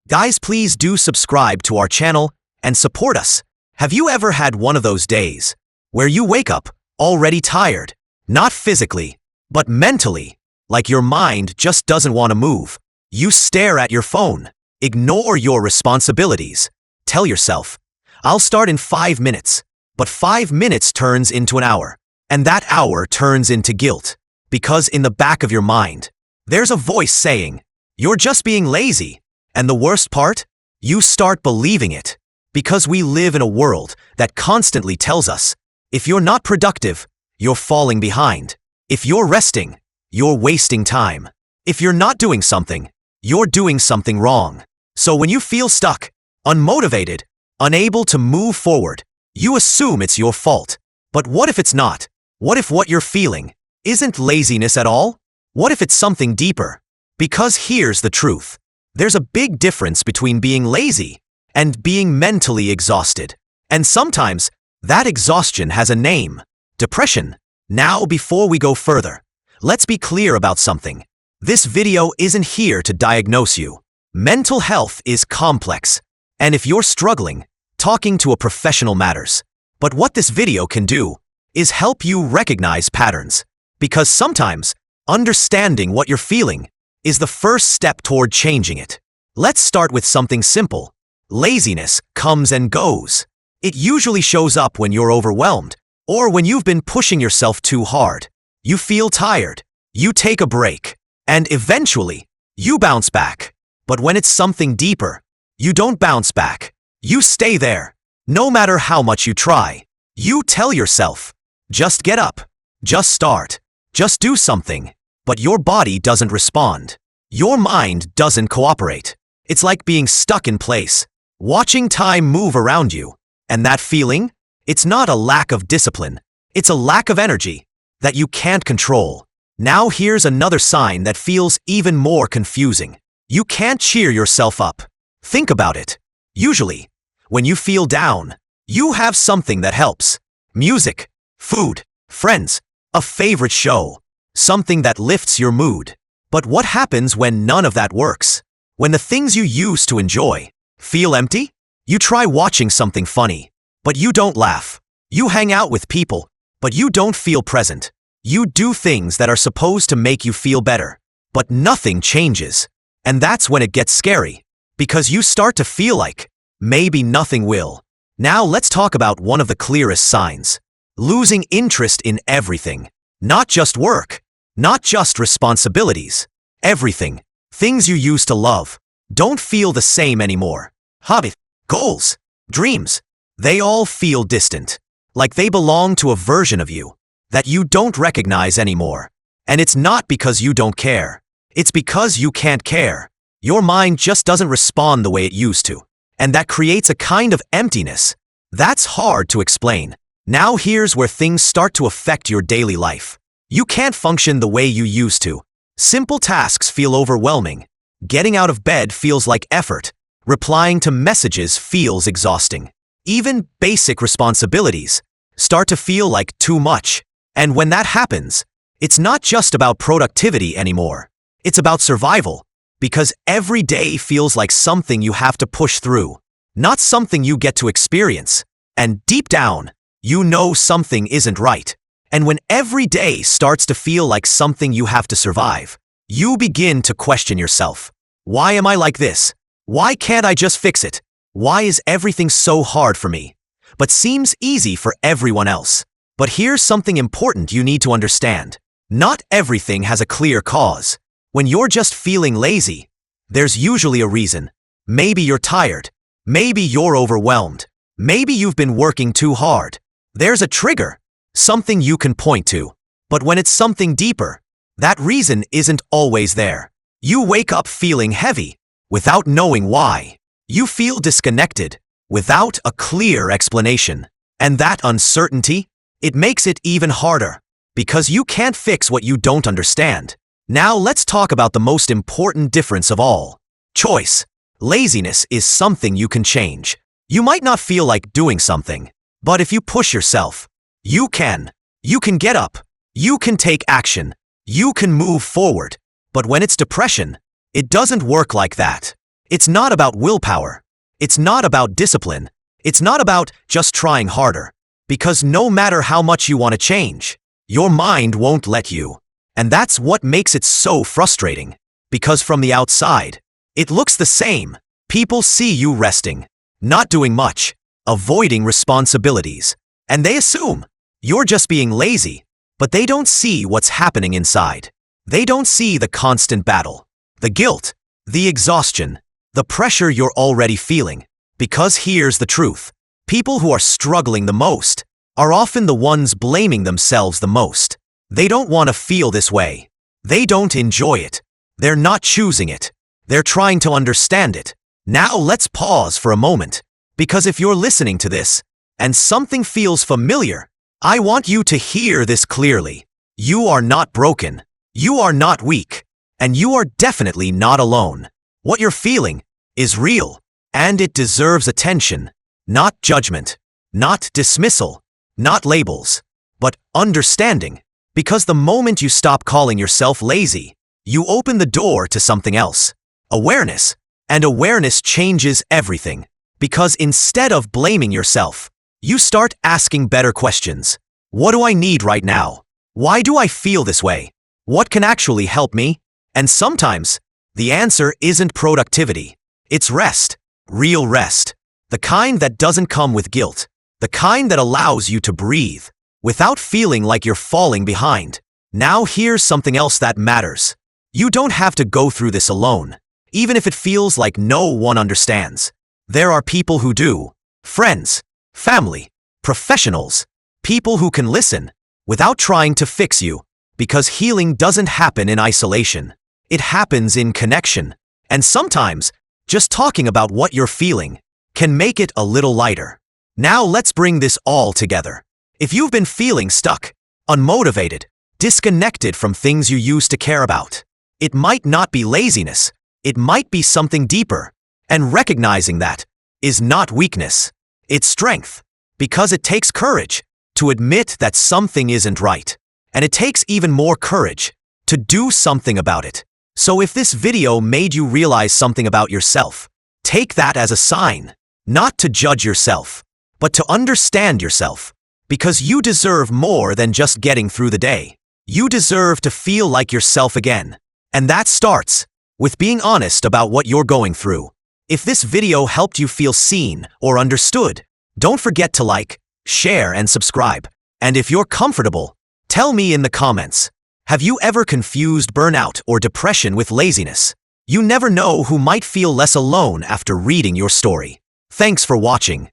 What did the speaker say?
Guys, please do subscribe to our channel and support us. Have you ever had one of those days where you wake up already tired, not physically, but mentally, like your mind just doesn't want to move? You stare at your phone, ignore your responsibilities, tell yourself, I'll start in 5 minutes, but 5 minutes turns into an hour, and that hour turns into guilt, because in the back of your mind, there's a voice saying, you're just being lazy. And the worst part? You start believing it, because we live in a world that constantly tells us, if you're not productive, you're falling behind. If you're resting, you're wasting time. If you're not doing something, you're doing something wrong. So when you feel stuck, unmotivated, unable to move forward, you assume it's your fault. But what if it's not? What if what you're feeling isn't laziness at all? What if it's something deeper? Because here's the truth. There's a big difference between being lazy and being mentally exhausted. And sometimes that exhaustion has a name: depression. Now, before we go further, let's be clear about something. This video isn't here to diagnose you. Mental health is complex, and if you're struggling, talking to a professional matters. But what this video can do is help you recognize patterns, because sometimes understanding what you're feeling is the first step toward changing it. Let's start with something simple. Laziness comes and goes. It usually shows up when you're overwhelmed, or when you've been pushing yourself too hard. You feel tired, you take a break, and eventually, you bounce back. But when it's something deeper, you don't bounce back. You stay there. No matter how much you try, you tell yourself, just get up, just start, just do something. But your body doesn't respond. Your mind doesn't cooperate. It's like being stuck in place, watching time move around you. And that feeling? It's not a lack of discipline. It's a lack of energy that you can't control. Now here's another sign that feels even more confusing. You can't cheer yourself up. Think about it. Usually, when you feel down, you have something that helps. Music, food, friends, a favorite show. Something that lifts your mood. But what happens when none of that works? When the things you used to enjoy feel empty? You try watching something funny, but you don't laugh. You hang out with people, but you don't feel present. You do things that are supposed to make you feel better, but nothing changes. And that's when it gets scary, because you start to feel like maybe nothing will. Now let's talk about one of the clearest signs. Losing interest in everything. Not just work. Not just responsibilities. Everything. Things you used to love don't feel the same anymore. Hobbies, goals, dreams. They all feel distant. Like they belong to a version of you that you don't recognize anymore. And it's not because you don't care. It's because you can't care. Your mind just doesn't respond the way it used to. And that creates a kind of emptiness. That's hard to explain. Now here's where things start to affect your daily life. You can't function the way you used to. Simple tasks feel overwhelming. Getting out of bed feels like effort. Replying to messages feels exhausting. Even basic responsibilities start to feel like too much. And when that happens, it's not just about productivity anymore. It's about survival, because every day feels like something you have to push through, not something you get to experience. And deep down, you know something isn't right. And when every day starts to feel like something you have to survive, you begin to question yourself. Why am I like this? Why can't I just fix it? Why is everything so hard for me, but seems easy for everyone else? But here's something important you need to understand. Not everything has a clear cause. When you're just feeling lazy, there's usually a reason. Maybe you're tired. Maybe you're overwhelmed. Maybe you've been working too hard. There's a trigger. Something you can point to. But when it's something deeper, that reason isn't always there. You wake up feeling heavy, without knowing why. You feel disconnected, without a clear explanation. And that uncertainty, it makes it even harder, because you can't fix what you don't understand. Now let's talk about the most important difference of all. Choice. Laziness is something you can change. You might not feel like doing something, but if you push yourself, you can. You can get up. You can take action. You can move forward. But when it's depression, it doesn't work like that. It's not about willpower. It's not about discipline. It's not about just trying harder. Because no matter how much you want to change, your mind won't let you. And that's what makes it so frustrating. Because from the outside, it looks the same. People see you resting, not doing much, avoiding responsibilities, and they assume you're just being lazy, but they don't see what's happening inside. They don't see the constant battle, the guilt, the exhaustion, the pressure you're already feeling. Because here's the truth. People who are struggling the most are often the ones blaming themselves the most. They don't want to feel this way. They don't enjoy it. They're not choosing it. They're trying to understand it. Now let's pause for a moment, because if you're listening to this and something feels familiar, I want you to hear this clearly. You are not broken. You are not weak. And you are definitely not alone. What you're feeling is real, and it deserves attention, not judgment, not dismissal, not labels, but understanding. Because the moment you stop calling yourself lazy, you open the door to something else. Awareness. And awareness changes everything. Because instead of blaming yourself, you start asking better questions. What do I need right now? Why do I feel this way? What can actually help me? And sometimes, the answer isn't productivity. It's rest. Real rest. The kind that doesn't come with guilt. The kind that allows you to breathe without feeling like you're falling behind. Now here's something else that matters. You don't have to go through this alone, even if it feels like no one understands. There are people who do. Friends, family, professionals, people who can listen without trying to fix you. Because healing doesn't happen in isolation. It happens in connection. And sometimes, just talking about what you're feeling can make it a little lighter. Now let's bring this all together. If you've been feeling stuck, unmotivated, disconnected from things you used to care about, it might not be laziness. It might be something deeper. And recognizing that is not weakness. It's strength. Because it takes courage to admit that something isn't right. And it takes even more courage to do something about it. So if this video made you realize something about yourself, take that as a sign, not to judge yourself, but to understand yourself. Because you deserve more than just getting through the day. You deserve to feel like yourself again. And that starts with being honest about what you're going through. If this video helped you feel seen or understood, don't forget to like, share, and subscribe. And if you're comfortable, tell me in the comments. Have you ever confused burnout or depression with laziness? You never know who might feel less alone after reading your story. Thanks for watching.